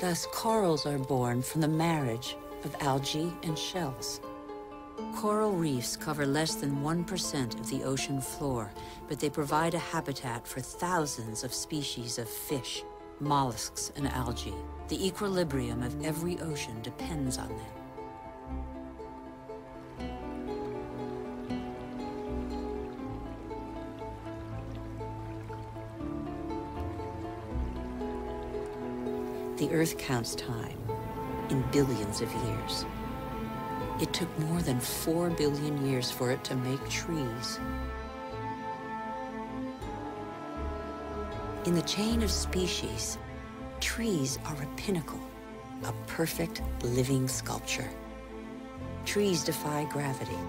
Thus, corals are born from the marriage of algae and shells. Coral reefs cover less than 1% of the ocean floor, but they provide a habitat for thousands of species of fish, mollusks, and algae. The equilibrium of every ocean depends on them. The Earth counts time in billions of years. It took more than 4 billion years for it to make trees. In the chain of species, trees are a pinnacle, a perfect living sculpture. Trees defy gravity.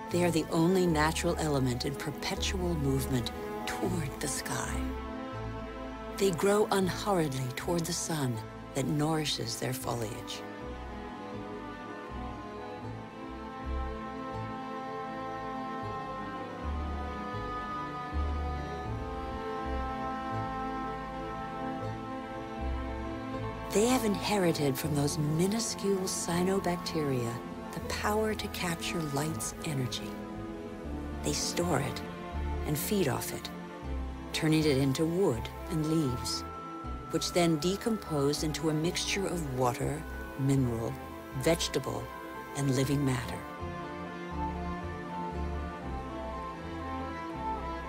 They are the only natural element in perpetual movement toward the sky. They grow unhurriedly toward the sun that nourishes their foliage. They have inherited from those minuscule cyanobacteria the power to capture light's energy. They store it and feed off it, turning it into wood and leaves, which then decompose into a mixture of water, mineral, vegetable, and living matter.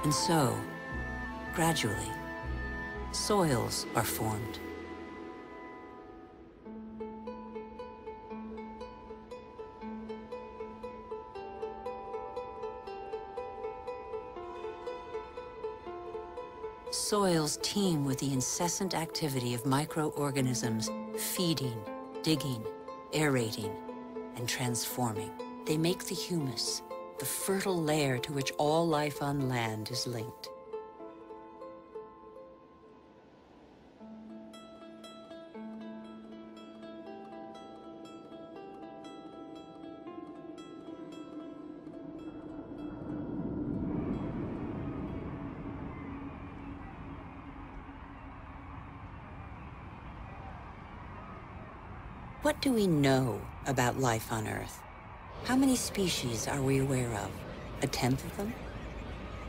And so, gradually, soils are formed. Soils teem with the incessant activity of microorganisms feeding, digging, aerating, and transforming. They make the humus, the fertile layer to which all life on land is linked. What do we know about life on Earth? How many species are we aware of? 1/10 of them?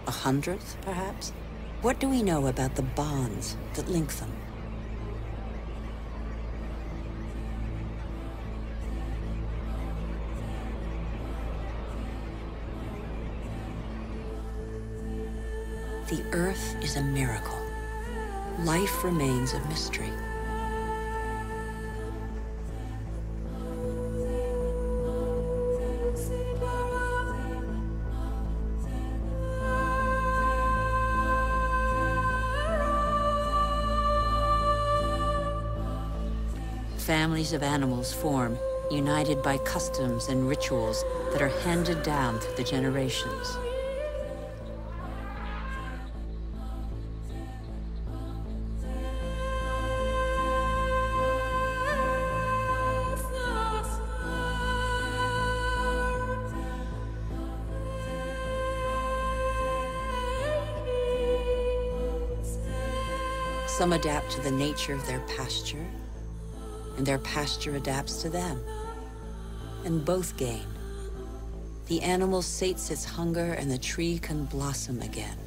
100th, perhaps? What do we know about the bonds that link them? The Earth is a miracle. Life remains a mystery. Families of animals form, united by customs and rituals that are handed down through the generations. Some adapt to the nature of their pasture, and their pasture adapts to them. And both gain. The animal sates its hunger, and the tree can blossom again.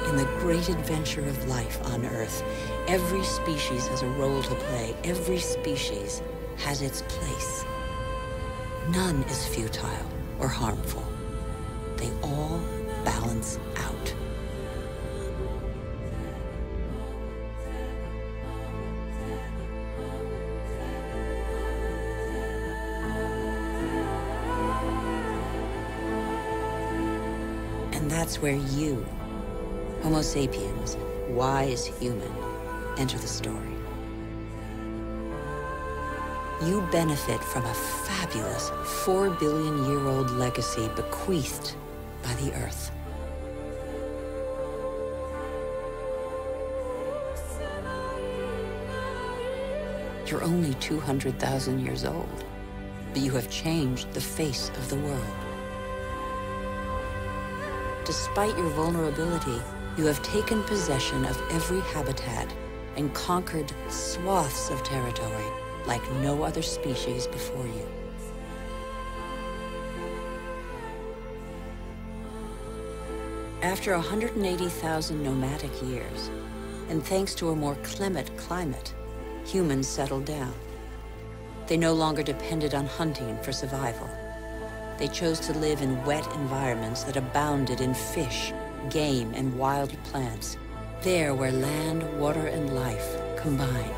In the great adventure of life on Earth, every species has a role to play. Every species has its place. None is futile or harmful. They all balance out. And that's where you, Homo sapiens, wise human, enter the story. You benefit from a fabulous 4-billion-year-old legacy bequeathed by the Earth. You're only 200,000 years old, but you have changed the face of the world. Despite your vulnerability, you have taken possession of every habitat and conquered swaths of territory like no other species before you. After 180,000 nomadic years, and thanks to a more clement climate, humans settled down. They no longer depended on hunting for survival. They chose to live in wet environments that abounded in fish, game, and wild plants, there where land, water, and life combine.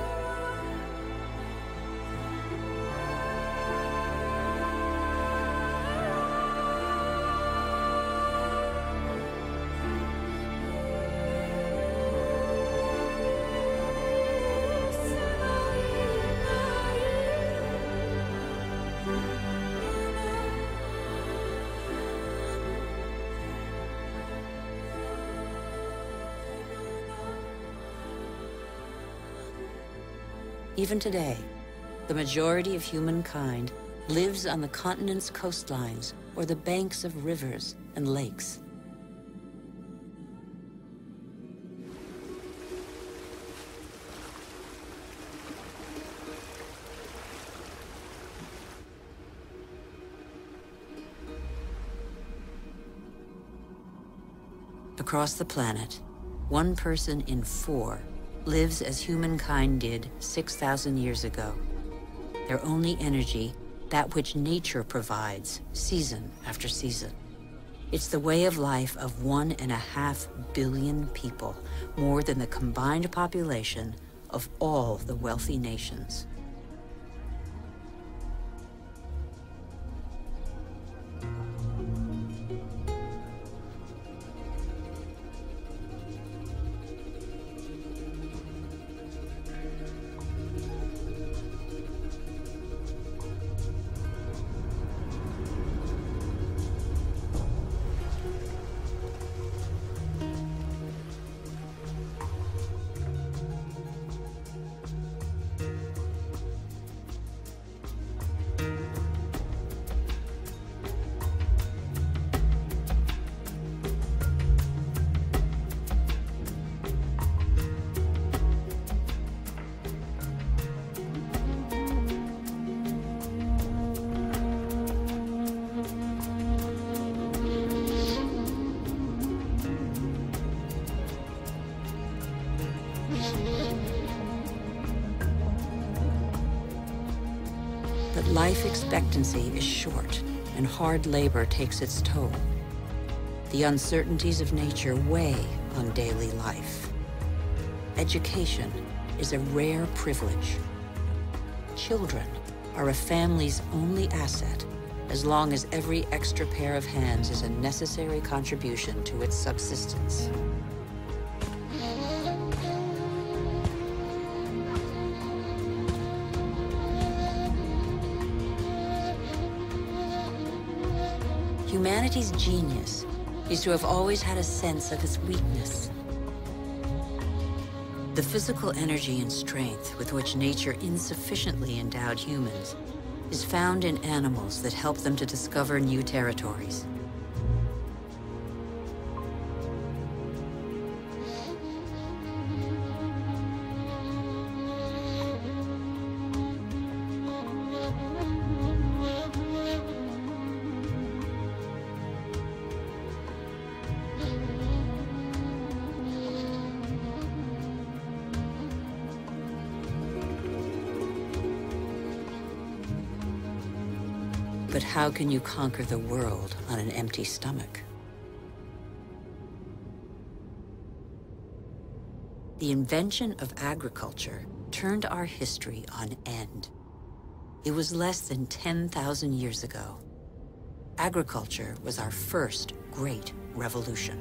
Even today, the majority of humankind lives on the continent's coastlines or the banks of rivers and lakes. Across the planet, 1 person in 4 lives as humankind did 6,000 years ago. Their only energy, that which nature provides, season after season. It's the way of life of 1.5 billion people, more than the combined population of all the wealthy nations. But life expectancy is short, and hard labor takes its toll. The uncertainties of nature weigh on daily life. Education is a rare privilege. Children are a family's only asset, as long as every extra pair of hands is a necessary contribution to its subsistence. Humanity's genius is to have always had a sense of its weakness. The physical energy and strength with which nature insufficiently endowed humans is found in animals that help them to discover new territories. But how can you conquer the world on an empty stomach? The invention of agriculture turned our history on end. It was less than 10,000 years ago. agriculture was our first great revolution.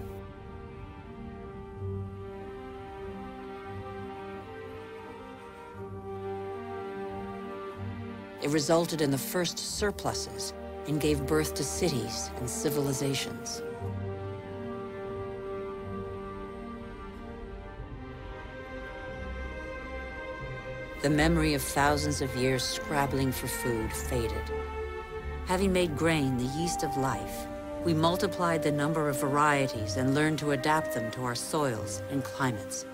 It resulted in the first surpluses and gave birth to cities and civilizations. The memory of thousands of years scrabbling for food faded. Having made grain the yeast of life, we multiplied the number of varieties and learned to adapt them to our soils and climates.